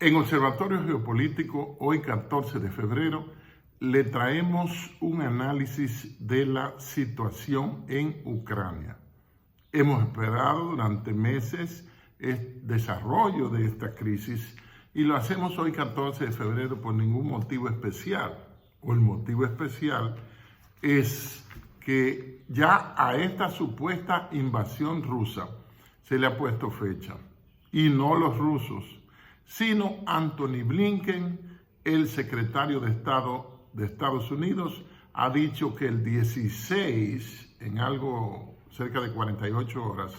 En Observatorio Geopolítico, hoy 14 de febrero, le traemos un análisis de la situación en Ucrania. Hemos esperado durante meses el desarrollo de esta crisis y lo hacemos hoy 14 de febrero por ningún motivo especial. El motivo especial es que ya a esta supuesta invasión rusa se le ha puesto fecha, y no los rusos, sino Antony Blinken, el secretario de Estado de Estados Unidos, ha dicho que el 16, en algo cerca de 48 horas,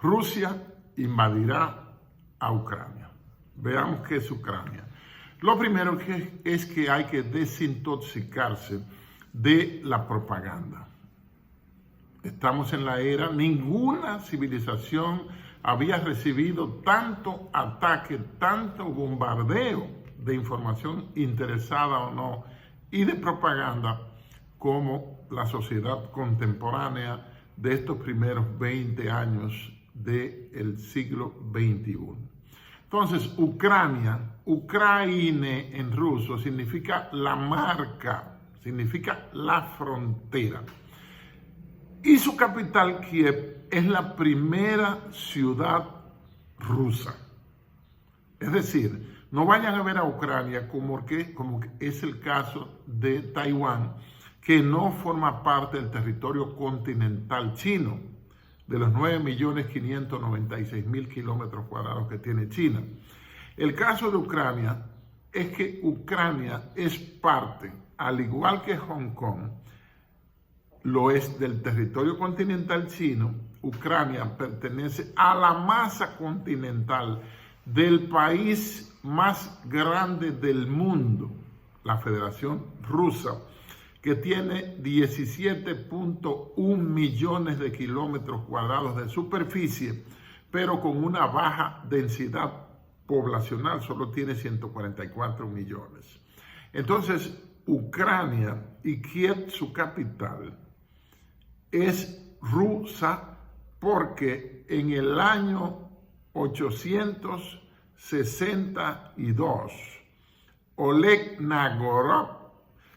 Rusia invadirá a Ucrania. Veamos qué es Ucrania. Lo primero es que hay que desintoxicarse de la propaganda. Estamos en la era, ninguna civilización había recibido tanto ataque, tanto bombardeo de información interesada o no y de propaganda como la sociedad contemporánea de estos primeros 20 años del siglo XXI. Entonces, Ucraine en ruso significa la marca, significa la frontera. Y su capital, Kiev, es la primera ciudad rusa. Es decir, no vayan a ver a Ucrania como que es el caso de Taiwán, que no forma parte del territorio continental chino, de los 9.596.000 kilómetros cuadrados que tiene China. El caso de Ucrania es que Ucrania es parte, al igual que Hong Kong, lo es del territorio continental chino. Ucrania pertenece a la masa continental del país más grande del mundo, la Federación Rusa, que tiene 17.1 millones de kilómetros cuadrados de superficie, pero con una baja densidad poblacional, solo tiene 144 millones. Entonces, Ucrania y Kiev, su capital, es rusa porque en el año 862 Oleg Nagorov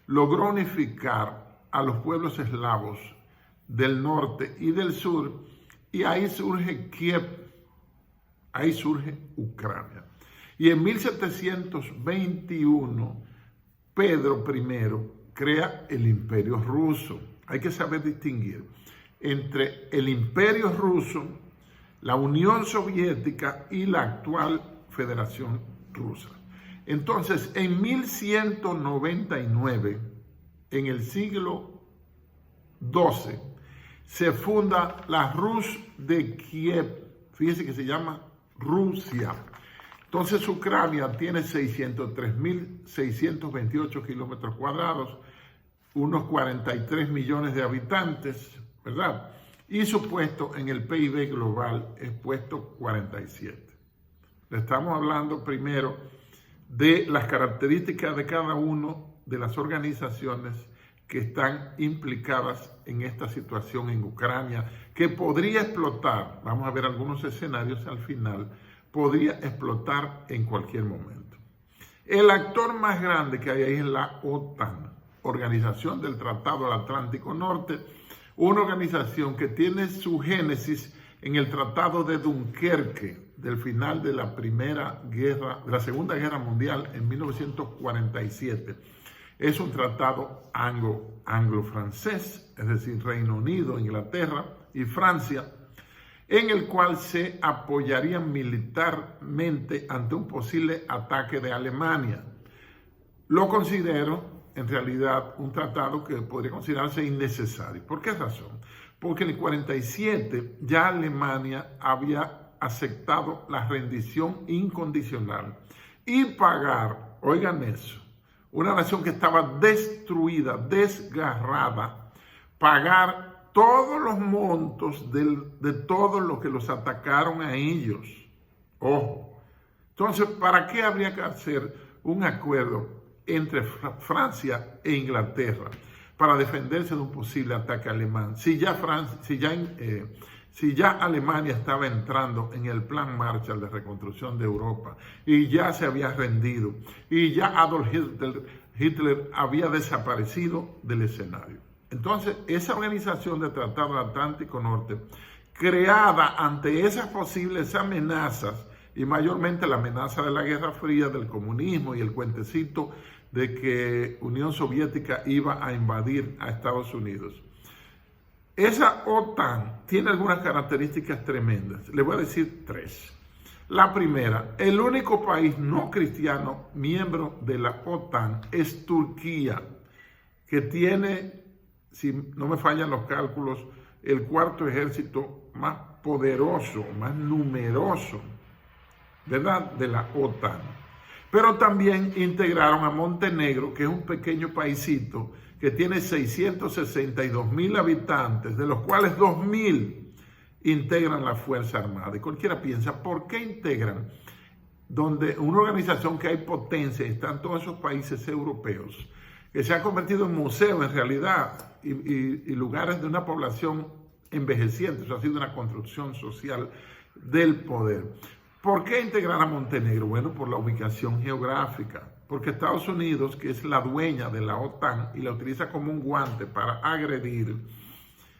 logró unificar a los pueblos eslavos del norte y del sur, y ahí surge Kiev, ahí surge Ucrania. Y en 1721 Pedro I crea el Imperio Ruso. Hay que saber distinguir entre el Imperio Ruso, la Unión Soviética y la actual Federación Rusa. Entonces, en 1199, en el siglo XII, se funda la Rus de Kiev. Fíjense que se llama Rusia. Entonces, Ucrania tiene 603.628 kilómetros cuadrados, unos 43 millones de habitantes, ¿verdad? Y su puesto en el PIB global es puesto 47. Le estamos hablando primero de las características de cada una de las organizaciones que están implicadas en esta situación en Ucrania, que podría explotar, vamos a ver algunos escenarios al final, podría explotar en cualquier momento. El actor más grande que hay ahí es la OTAN, Organización del Tratado del Atlántico Norte, una organización que tiene su génesis en el Tratado de Dunkerque del final de la Segunda Guerra Mundial en 1947. Es un tratado anglo-francés, es decir, Reino Unido, Inglaterra y Francia, en el cual se apoyarían militarmente ante un posible ataque de Alemania. Lo considero en realidad un tratado que podría considerarse innecesario. ¿Por qué razón? Porque en el 47 ya Alemania había aceptado la rendición incondicional y pagar, oigan eso, una nación que estaba destruida, desgarrada, pagar todos los montos de todo lo que los atacaron a ellos. Ojo. Entonces, ¿para qué habría que hacer un acuerdo entre Francia e Inglaterra para defenderse de un posible ataque alemán? Si ya Si ya Alemania estaba entrando en el plan Marshall de reconstrucción de Europa y ya se había rendido y ya Adolf Hitler había desaparecido del escenario. Entonces, esa organización de Tratado Atlántico Norte, creada ante esas posibles amenazas, y mayormente la amenaza de la Guerra Fría, del comunismo y el cuentecito de que Unión Soviética iba a invadir a Estados Unidos. Esa OTAN tiene algunas características tremendas. Le voy a decir 3. La primera, el único país no cristiano miembro de la OTAN es Turquía, que tiene, si no me fallan los cálculos, el cuarto ejército más poderoso, más numeroso, ¿verdad?, de la OTAN. Pero también integraron a Montenegro, que es un pequeño paisito que tiene 662,000 habitantes, de los cuales 2,000 integran la Fuerza Armada. Y cualquiera piensa, ¿por qué integran? Donde una organización que hay potencia, están todos esos países europeos, que se ha convertido en museo en realidad, y lugares de una población envejeciente. Eso ha sido una construcción social del poder. ¿Por qué integrar a Montenegro? Bueno, por la ubicación geográfica. Porque Estados Unidos, que es la dueña de la OTAN y la utiliza como un guante para agredir,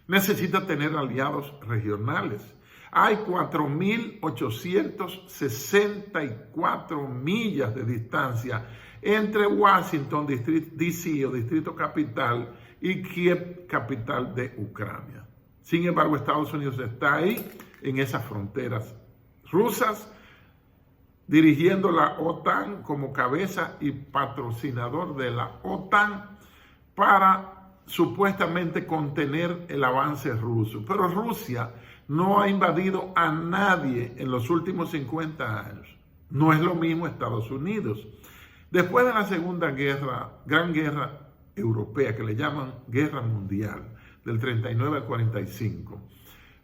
necesita tener aliados regionales. Hay 4,864 millas de distancia entre Washington, D.C. o Distrito Capital, y Kiev, capital de Ucrania. Sin embargo, Estados Unidos está ahí, en esas fronteras rusas, dirigiendo la OTAN como cabeza y patrocinador de la OTAN para supuestamente contener el avance ruso. Pero Rusia no ha invadido a nadie en los últimos 50 años. No es lo mismo Estados Unidos. Después de la Segunda Gran Guerra Europea, que le llaman Guerra Mundial, del 39 al 45,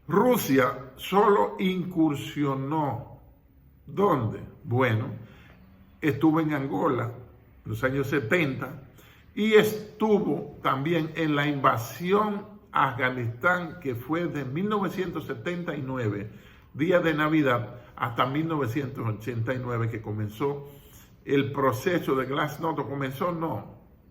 Rusia solo incursionó. ¿Dónde? Bueno, estuvo en Angola en los años 70 y estuvo también en la invasión a Afganistán, que fue de 1979, día de Navidad, hasta 1989, que comenzó el proceso de Glasnost.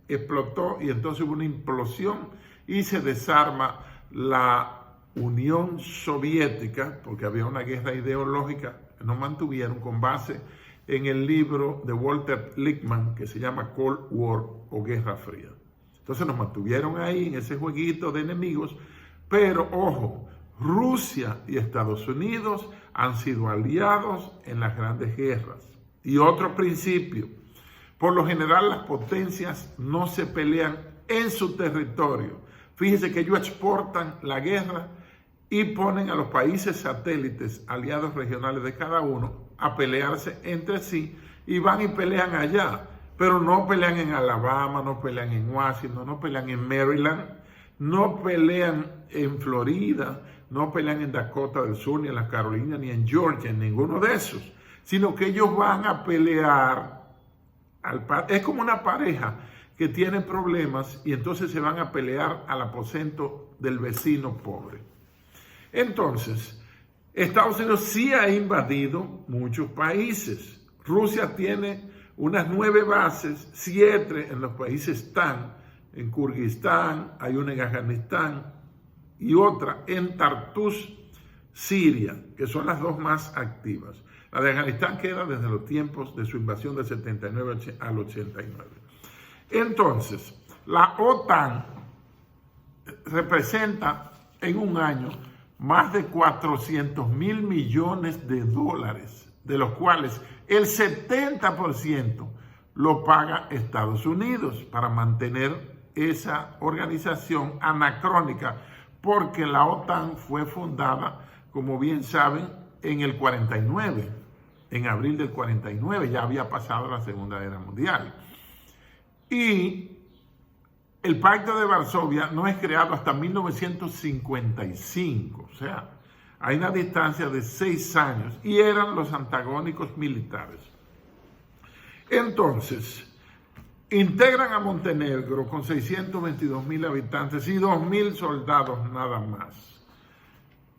Explotó, y entonces hubo una implosión y se desarma la Unión Soviética, porque había una guerra ideológica. Nos mantuvieron con base en el libro de Walter Lippmann, que se llama Cold War o Guerra Fría. Entonces nos mantuvieron ahí en ese jueguito de enemigos, pero ojo, Rusia y Estados Unidos han sido aliados en las grandes guerras. Y otro principio, por lo general las potencias no se pelean en su territorio. Fíjense que ellos exportan la guerra y ponen a los países satélites, aliados regionales de cada uno, a pelearse entre sí, y van y pelean allá, pero no pelean en Alabama, no pelean en Washington, no pelean en Maryland, no pelean en Florida, no pelean en Dakota del Sur, ni en la Carolina, ni en Georgia, en ninguno de esos, sino que ellos van a pelear, es como una pareja que tiene problemas y entonces se van a pelear al aposento del vecino pobre. Entonces, Estados Unidos sí ha invadido muchos países. Rusia tiene unas 9 bases, 7 en los países TAN, en Kirguistán, hay una en Afganistán y otra en Tartus, Siria, que son las 2 más activas. La de Afganistán queda desde los tiempos de su invasión del 79 al 89. Entonces, la OTAN representa en un año más de 400,000 millones de dólares, de los cuales el 70% lo paga Estados Unidos para mantener esa organización anacrónica, porque la OTAN fue fundada, como bien saben, en el 49, en abril del 49, ya había pasado la Segunda Guerra Mundial. Y el Pacto de Varsovia no es creado hasta 1955, o sea, hay una distancia de 6 años, y eran los antagónicos militares. Entonces, integran a Montenegro con 622,000 habitantes y 2,000 soldados nada más.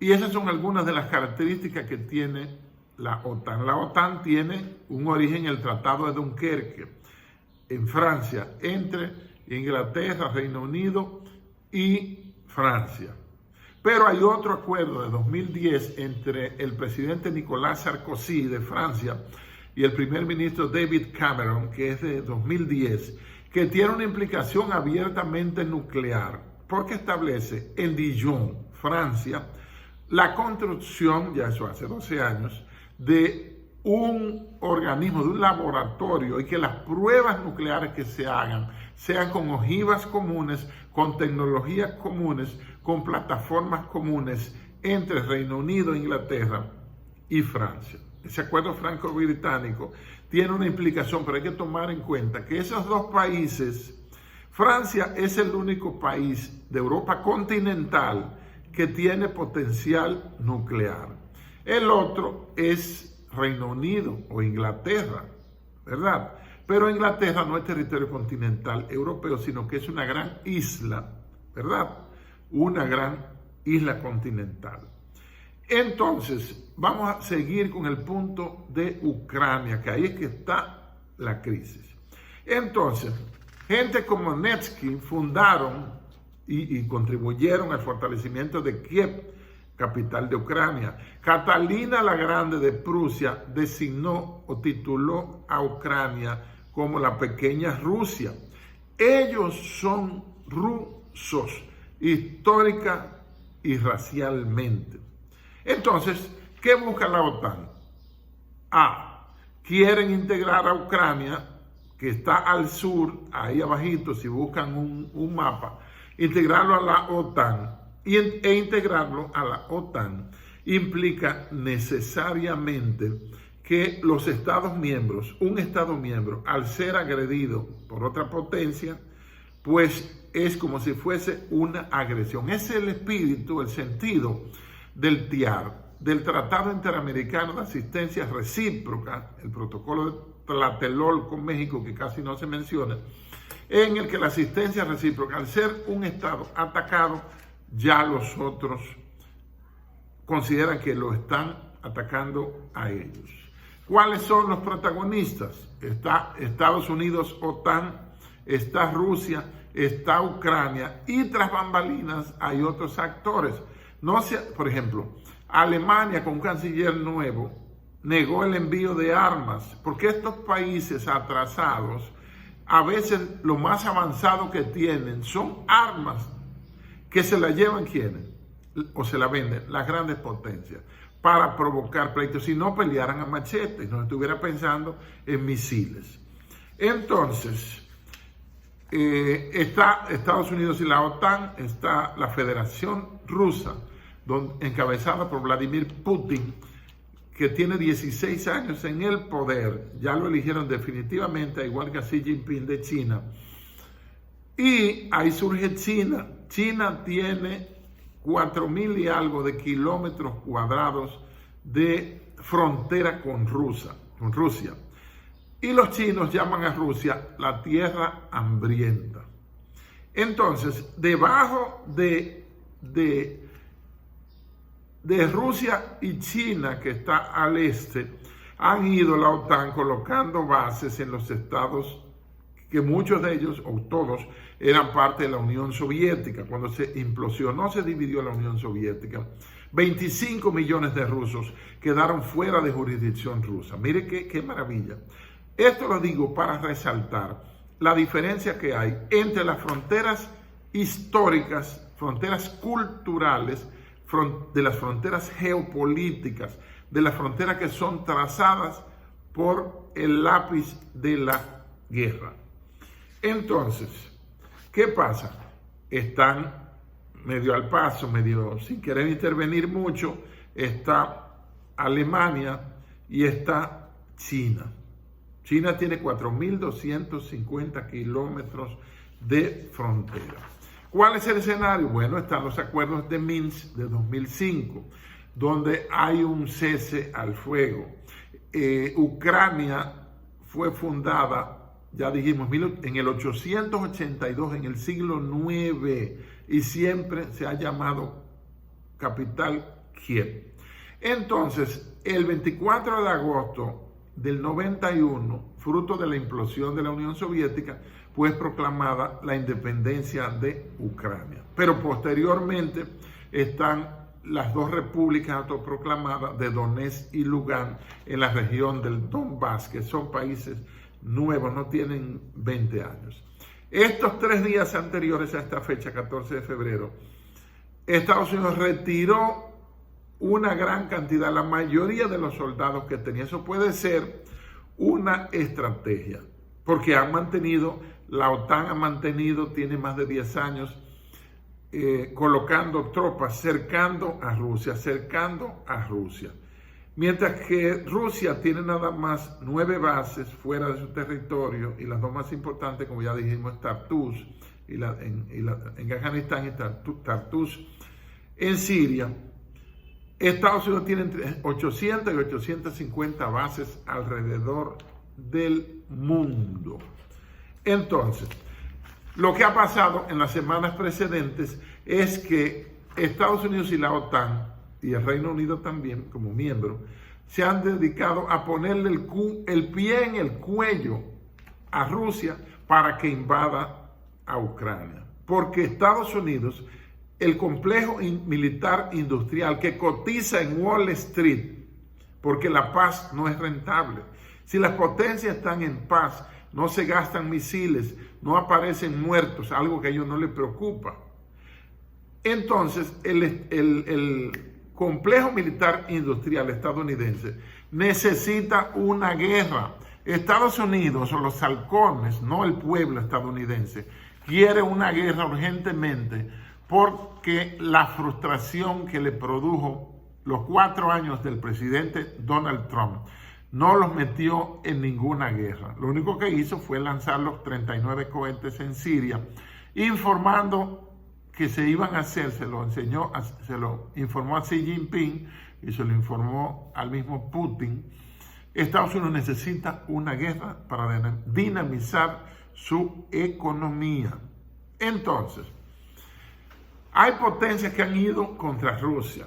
Y esas son algunas de las características que tiene la OTAN. La OTAN tiene un origen en el Tratado de Dunkerque, en Francia, entre Inglaterra, Reino Unido y Francia. Pero hay otro acuerdo de 2010 entre el presidente Nicolas Sarkozy de Francia y el primer ministro David Cameron, que es de 2010, que tiene una implicación abiertamente nuclear, porque establece en Dijon, Francia, la construcción, ya eso hace 12 años, de un organismo, de un laboratorio, y que las pruebas nucleares que se hagan sean con ojivas comunes, con tecnologías comunes, con plataformas comunes entre Reino Unido, Inglaterra y Francia. Ese acuerdo franco-británico tiene una implicación, pero hay que tomar en cuenta que esos dos países, Francia es el único país de Europa continental que tiene potencial nuclear. El otro es Reino Unido o Inglaterra, ¿verdad? Pero Inglaterra no es territorio continental europeo, sino que es una gran isla, ¿verdad? Una gran isla continental. Entonces, vamos a seguir con el punto de Ucrania, que ahí es que está la crisis. Entonces, gente como Netsky fundaron y contribuyeron al fortalecimiento de Kiev, capital de Ucrania. Catalina la Grande de Prusia designó o tituló a Ucrania como la pequeña Rusia. Ellos son rusos, histórica y racialmente. Entonces, ¿qué busca la OTAN? Quieren integrar a Ucrania, que está al sur, ahí abajito, si buscan un mapa, integrarlo a la OTAN. E integrarlo a la OTAN implica necesariamente que los Estados miembros, un Estado miembro, al ser agredido por otra potencia, pues es como si fuese una agresión. Es el espíritu, el sentido del TIAR, del Tratado Interamericano de Asistencia Recíproca, el protocolo de Tlatelolco con México, que casi no se menciona, en el que la asistencia recíproca, al ser un Estado atacado, ya los otros consideran que lo están atacando a ellos. ¿Cuáles son los protagonistas? Está Estados Unidos, OTAN, está Rusia, está Ucrania, y tras bambalinas hay otros actores. Por ejemplo, Alemania, con un canciller nuevo, negó el envío de armas, porque estos países atrasados, a veces lo más avanzado que tienen son armas que se la llevan ¿quiénes? O se la venden las grandes potencias para provocar pleitos, si no pelearan a machete, no estuviera pensando en misiles. Entonces, está Estados Unidos y la OTAN, está la Federación Rusa, encabezada por Vladimir Putin, que tiene 16 años en el poder, ya lo eligieron definitivamente, igual que a Xi Jinping de China. Y ahí surge China. China tiene 4.000 y algo de kilómetros cuadrados de frontera con Rusia. Y los chinos llaman a Rusia la tierra hambrienta. Entonces, debajo de Rusia y China, que está al este, han ido la OTAN colocando bases en los estados que muchos de ellos, o todos, eran parte de la Unión Soviética. Cuando se implosionó, se dividió la Unión Soviética, 25 millones de rusos quedaron fuera de jurisdicción rusa. Mire qué maravilla. Esto lo digo para resaltar la diferencia que hay entre las fronteras históricas, fronteras culturales, de las fronteras geopolíticas, de las fronteras que son trazadas por el lápiz de la guerra. Entonces, ¿qué pasa? Están medio al paso, medio sin querer intervenir mucho, está Alemania y está China. China tiene 4.250 kilómetros de frontera. ¿Cuál es el escenario? Bueno, están los acuerdos de Minsk de 2005, donde hay un cese al fuego. Ucrania fue fundada, ya dijimos, en el 882, en el siglo IX, y siempre se ha llamado capital Kiev. Entonces, el 24 de agosto del 91, fruto de la implosión de la Unión Soviética, fue proclamada la independencia de Ucrania. Pero posteriormente están las dos repúblicas autoproclamadas de Donetsk y Lugansk en la región del Donbass, que son países nuevos, no tienen 20 años. Estos 3 días anteriores a esta fecha, 14 de febrero, Estados Unidos retiró una gran cantidad, la mayoría de los soldados que tenía. Eso puede ser una estrategia, porque la OTAN ha mantenido, tiene más de 10 años, colocando tropas cercando a Rusia. Mientras que Rusia tiene nada más 9 bases fuera de su territorio, y las dos más importantes, como ya dijimos, Tartus en Afganistán y Tartus en Siria. Estados Unidos tiene entre 800 y 850 bases alrededor del mundo. Entonces, lo que ha pasado en las semanas precedentes es que Estados Unidos y la OTAN, y el Reino Unido también como miembro, se han dedicado a ponerle el pie en el cuello a Rusia para que invada a Ucrania. Porque Estados Unidos, el complejo militar industrial que cotiza en Wall Street, porque la paz no es rentable. Si las potencias están en paz, no se gastan misiles, no aparecen muertos, algo que a ellos no les preocupa. Entonces, el complejo militar industrial estadounidense necesita una guerra. Estados Unidos, o los halcones, no el pueblo estadounidense, quiere una guerra urgentemente porque la frustración que le produjo los 4 años del presidente Donald Trump no los metió en ninguna guerra. Lo único que hizo fue lanzar los 39 cohetes en Siria, informando que se iban a hacer, se lo informó a Xi Jinping y se lo informó al mismo Putin. Estados Unidos necesita una guerra para dinamizar su economía. Entonces, hay potencias que han ido contra Rusia.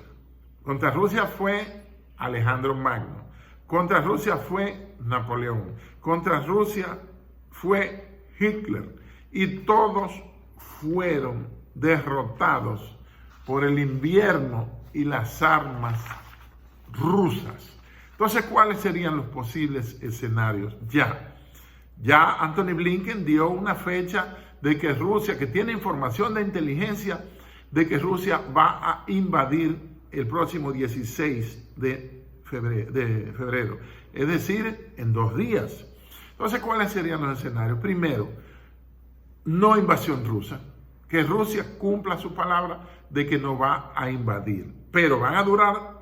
Contra Rusia fue Alejandro Magno. Contra Rusia fue Napoleón. Contra Rusia fue Hitler. Y todos fueron derrotados por el invierno y las armas rusas. Entonces, ¿cuáles serían los posibles escenarios? Ya Anthony Blinken dio una fecha de que Rusia, que tiene información de inteligencia, de que Rusia va a invadir el próximo 16 de febrero, es decir, en 2 días. Entonces, ¿cuáles serían los escenarios? Primero, no invasión rusa, que Rusia cumpla su palabra de que no va a invadir, pero van a durar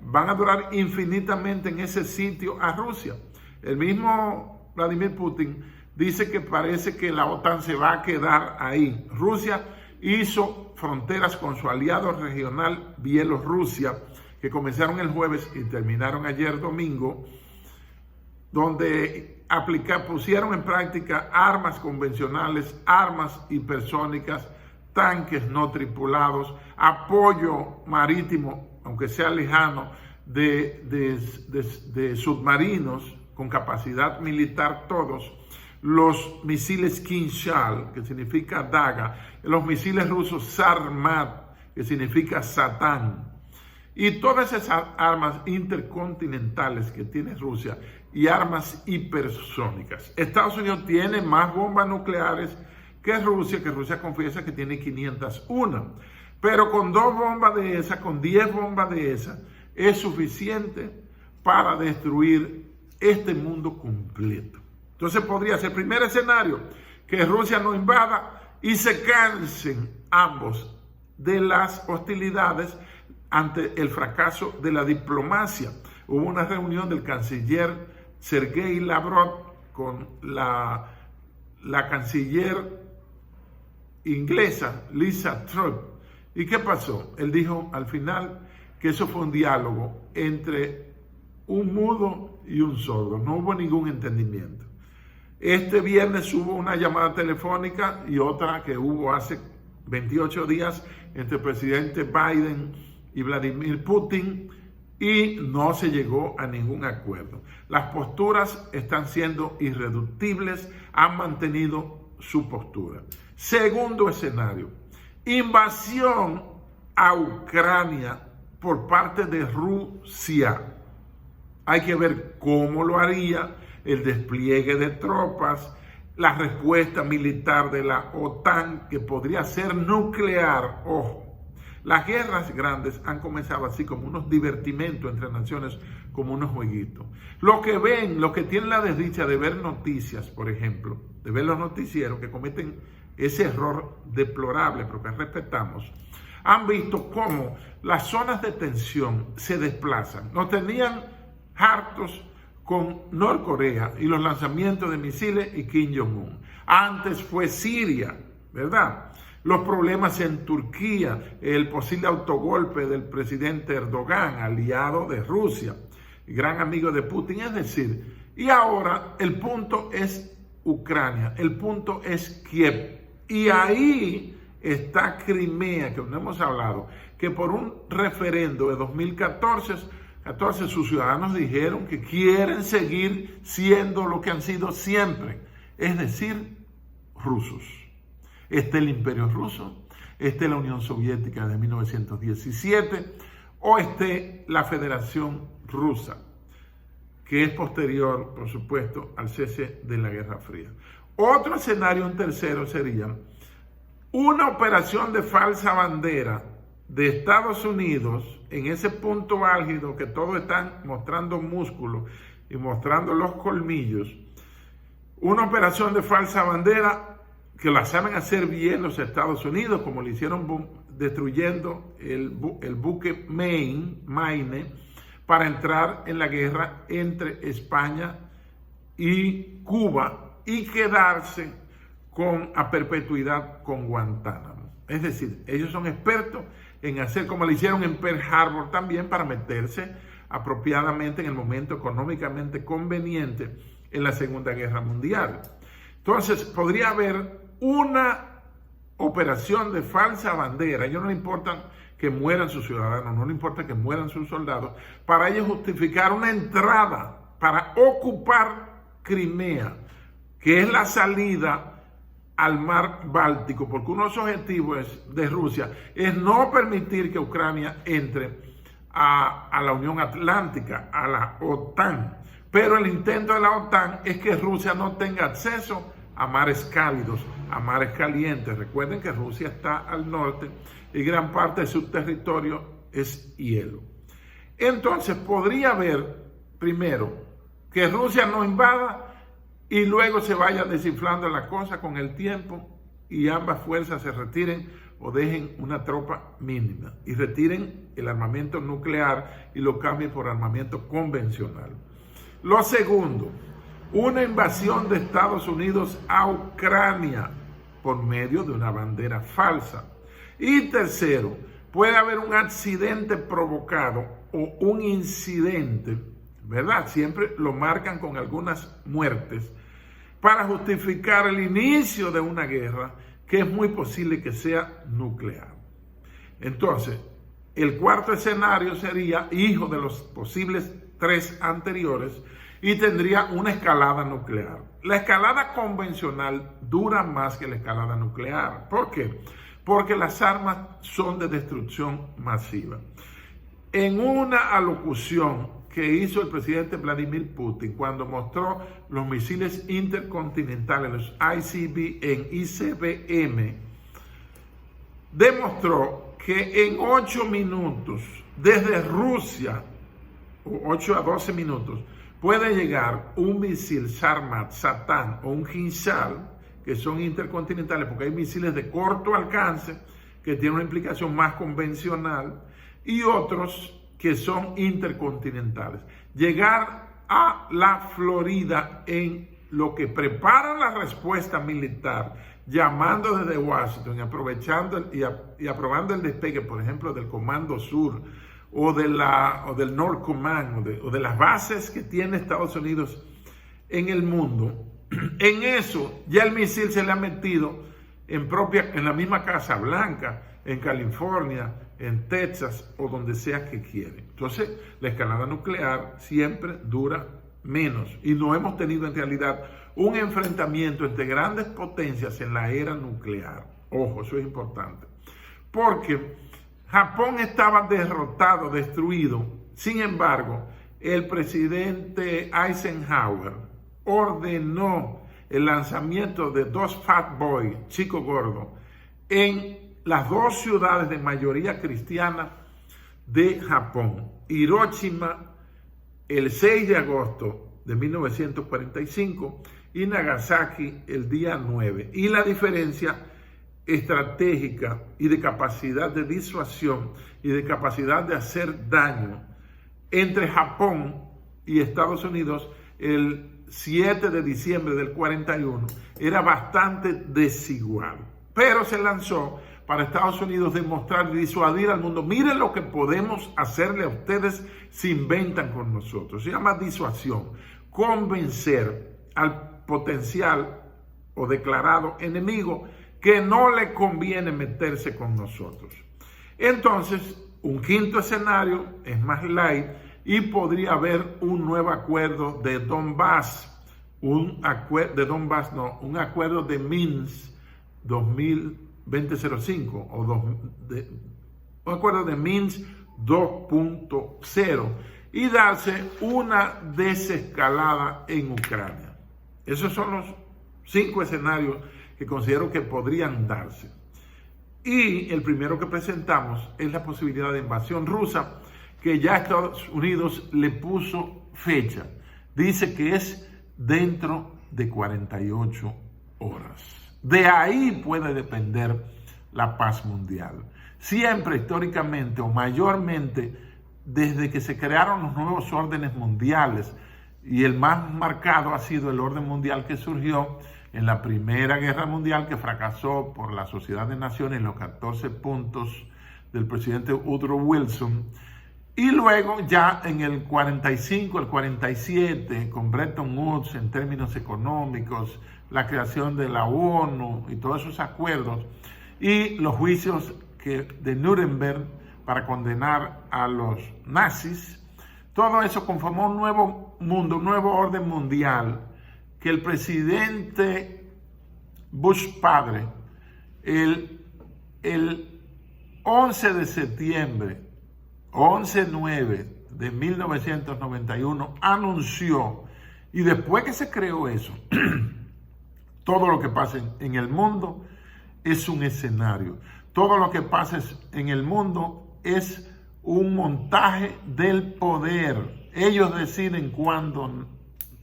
van a durar infinitamente en ese sitio a Rusia. El mismo Vladimir Putin dice que parece que la OTAN se va a quedar ahí. Rusia hizo fronteras con su aliado regional Bielorrusia, que comenzaron el jueves y terminaron ayer domingo, donde pusieron en práctica armas convencionales, armas hipersónicas, tanques no tripulados, apoyo marítimo, aunque sea lejano, de submarinos con capacidad militar todos, los misiles Kinzhal, que significa daga, los misiles rusos Sarmat, que significa Satán, y todas esas armas intercontinentales que tiene Rusia y armas hipersónicas. Estados Unidos tiene más bombas nucleares que Rusia confiesa que tiene 501, pero con 2 bombas de esas, con 10 bombas de esas, es suficiente para destruir este mundo completo. Entonces podría ser, primer escenario, que Rusia no invada y se cansen ambos de las hostilidades ante el fracaso de la diplomacia. Hubo una reunión del canciller Sergei Lavrov con la canciller inglesa Lisa Truss. ¿Y qué pasó? Él dijo al final que eso fue un diálogo entre un mudo y un sordo. No hubo ningún entendimiento. Este viernes hubo una llamada telefónica y otra que hubo hace 28 días entre el presidente Biden y Vladimir Putin y no se llegó a ningún acuerdo. Las posturas están siendo irreductibles, han mantenido su postura. Segundo escenario, invasión a Ucrania por parte de Rusia. Hay que ver cómo lo haría, el despliegue de tropas, la respuesta militar de la OTAN, que podría ser nuclear. Ojo, las guerras grandes han comenzado así como unos divertimentos entre naciones, como unos jueguitos. Los que tienen la desdicha de ver noticias, por ejemplo, de ver los noticieros que cometen ese error deplorable, pero que respetamos, han visto cómo las zonas de tensión se desplazan. Nos tenían hartos con Norcorea y los lanzamientos de misiles y Kim Jong-un. Antes fue Siria, ¿verdad? Los problemas en Turquía, el posible autogolpe del presidente Erdogan, aliado de Rusia, gran amigo de Putin, es decir, y ahora el punto es Ucrania, el punto es Kiev, y ahí está Crimea, que no hemos hablado, que por un referendo de 2014 sus ciudadanos dijeron que quieren seguir siendo lo que han sido siempre, es decir, rusos. Este es el Imperio Ruso, este es la Unión Soviética de 1917, o este la Federación Rusa, que es posterior, por supuesto, al cese de la Guerra Fría. Otro escenario, un tercero, sería una operación de falsa bandera de Estados Unidos en ese punto álgido que todos están mostrando músculos y mostrando los colmillos. Una operación de falsa bandera que la saben hacer bien los Estados Unidos, como lo hicieron destruyendo el buque Maine para entrar en la guerra entre España y Cuba y quedarse a perpetuidad con Guantánamo. Es decir, ellos son expertos en hacer como lo hicieron en Pearl Harbor también, para meterse apropiadamente en el momento económicamente conveniente en la Segunda Guerra Mundial. Entonces, podría haber una operación de falsa bandera. A ellos no le importa que mueran sus ciudadanos, no le importa que mueran sus soldados, para ellos justificar una entrada para ocupar Crimea, que es la salida al mar Báltico, porque uno de los objetivos de Rusia es no permitir que Ucrania entre a la Unión Atlántica, a la OTAN. Pero el intento de la OTAN es que Rusia no tenga acceso a mares cálidos, a mares calientes. Recuerden que Rusia está al norte y gran parte de su territorio es hielo. Entonces podría haber, primero, que Rusia no invada y luego se vaya desinflando la cosa con el tiempo y ambas fuerzas se retiren o dejen una tropa mínima y retiren el armamento nuclear y lo cambien por armamento convencional. Lo segundo, una invasión de Estados Unidos a Ucrania por medio de una bandera falsa. Y tercero, puede haber un accidente provocado o un incidente, ¿verdad? Siempre lo marcan con algunas muertes para justificar el inicio de una guerra que es muy posible que sea nuclear. Entonces, el cuarto escenario sería hijo de los posibles tres anteriores y tendría una escalada nuclear. La escalada convencional dura más que la escalada nuclear. ¿Por qué? Porque las armas son de destrucción masiva. En una alocución que hizo el presidente Vladimir Putin cuando mostró los misiles intercontinentales, los ICBM en ICBM, demostró que en 8 minutos, desde Rusia, 8 a 12 minutos, puede llegar un misil Sarmat, Satan o un Hinshal, que son intercontinentales, porque hay misiles de corto alcance que tienen una implicación más convencional, y otros que son intercontinentales. Llegar a la Florida en lo que prepara la respuesta militar, llamando desde Washington y aprovechando y aprobando el despegue, por ejemplo, del Comando Sur o del North Command o de las bases que tiene Estados Unidos en el mundo. En eso ya el misil se le ha metido en la misma Casa Blanca en California, en Texas o donde sea que quieren. Entonces, la escalada nuclear siempre dura menos y no hemos tenido en realidad un enfrentamiento entre grandes potencias en la era nuclear. Ojo, eso es importante. Porque Japón estaba derrotado, destruido. Sin embargo, el presidente Eisenhower ordenó el lanzamiento de 2 Fat Boys, chicos gordos, en las 2 ciudades de mayoría cristiana de Japón. Hiroshima el 6 de agosto de 1945 y Nagasaki el día 9. Y la diferencia estratégica y de capacidad de disuasión y de capacidad de hacer daño entre Japón y Estados Unidos el 7 de diciembre del 41 era bastante desigual. Pero se lanzó para Estados Unidos demostrar y disuadir al mundo. Miren lo que podemos hacerle a ustedes si inventan con nosotros. Se llama disuasión. Convencer al potencial o declarado enemigo que no le conviene meterse con nosotros. Entonces, un quinto escenario es más light y podría haber un nuevo acuerdo de Donbass. Un acuerdo de Minsk 2005 un acuerdo de Minsk 2.0 y darse una desescalada en Ucrania. Esos son los 5 escenarios que considero que podrían darse. Y el primero que presentamos es la posibilidad de invasión rusa, que ya Estados Unidos le puso fecha. Dice que es dentro de 48 horas. De ahí puede depender la paz mundial. Siempre históricamente o mayormente desde que se crearon los nuevos órdenes mundiales, y el más marcado ha sido el orden mundial que surgió en la Primera Guerra Mundial, que fracasó por la Sociedad de Naciones, los 14 puntos del presidente Woodrow Wilson, y luego ya en el 45, el 47, con Bretton Woods en términos económicos, la creación de la ONU y todos esos acuerdos, y los juicios de Nuremberg para condenar a los nazis, todo eso conformó un nuevo mundo, un nuevo orden mundial, que el presidente Bush padre, el 11 de septiembre, 11/9 de 1991, anunció, y después que se creó eso, todo lo que pasa en el mundo es un escenario. Todo lo que pasa en el mundo es un montaje del poder. Ellos deciden cuándo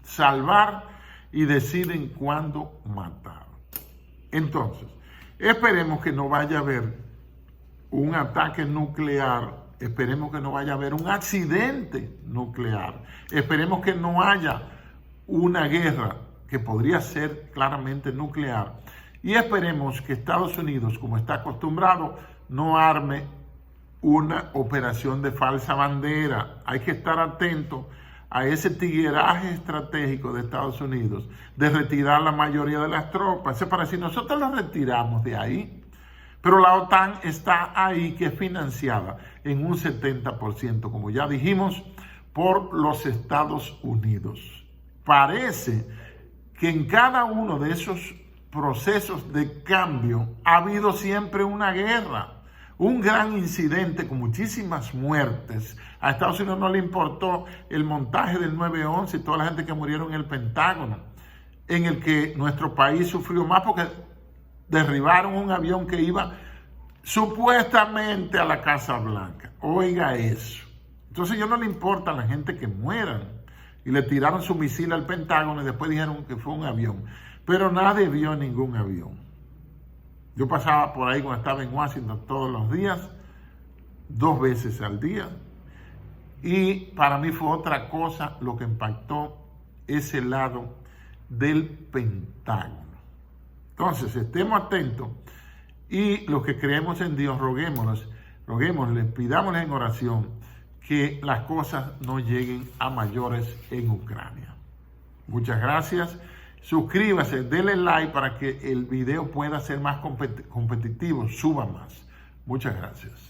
salvar y deciden cuándo matar. Entonces, esperemos que no vaya a haber un ataque nuclear, esperemos que no vaya a haber un accidente nuclear, esperemos que no haya una guerra que podría ser claramente nuclear, y esperemos que Estados Unidos, como está acostumbrado, no arme una operación de falsa bandera. Hay que estar atento a ese tigueraje estratégico de Estados Unidos de retirar la mayoría de las tropas. Es para si nosotros los retiramos de ahí, pero la OTAN está ahí, que es financiada en un 70%, como ya dijimos, por los Estados Unidos. Parece que en cada uno de esos procesos de cambio ha habido siempre una guerra, un gran incidente con muchísimas muertes. A Estados Unidos no le importó el montaje del 9/11 y toda la gente que murieron en el Pentágono, en el que nuestro país sufrió más porque derribaron un avión que iba supuestamente a la Casa Blanca. Oiga eso. Entonces a ellos no le importa a la gente que mueran, y le tiraron su misil al Pentágono y después dijeron que fue un avión, pero nadie vio ningún avión. Yo pasaba por ahí cuando estaba en Washington todos los días, 2 veces al día, y para mí fue otra cosa lo que impactó ese lado del Pentágono. Entonces, estemos atentos, y los que creemos en Dios, roguémosle, pidámosle en oración que las cosas no lleguen a mayores en Ucrania. Muchas gracias. Suscríbase, denle like para que el video pueda ser más competitivo, suba más. Muchas gracias.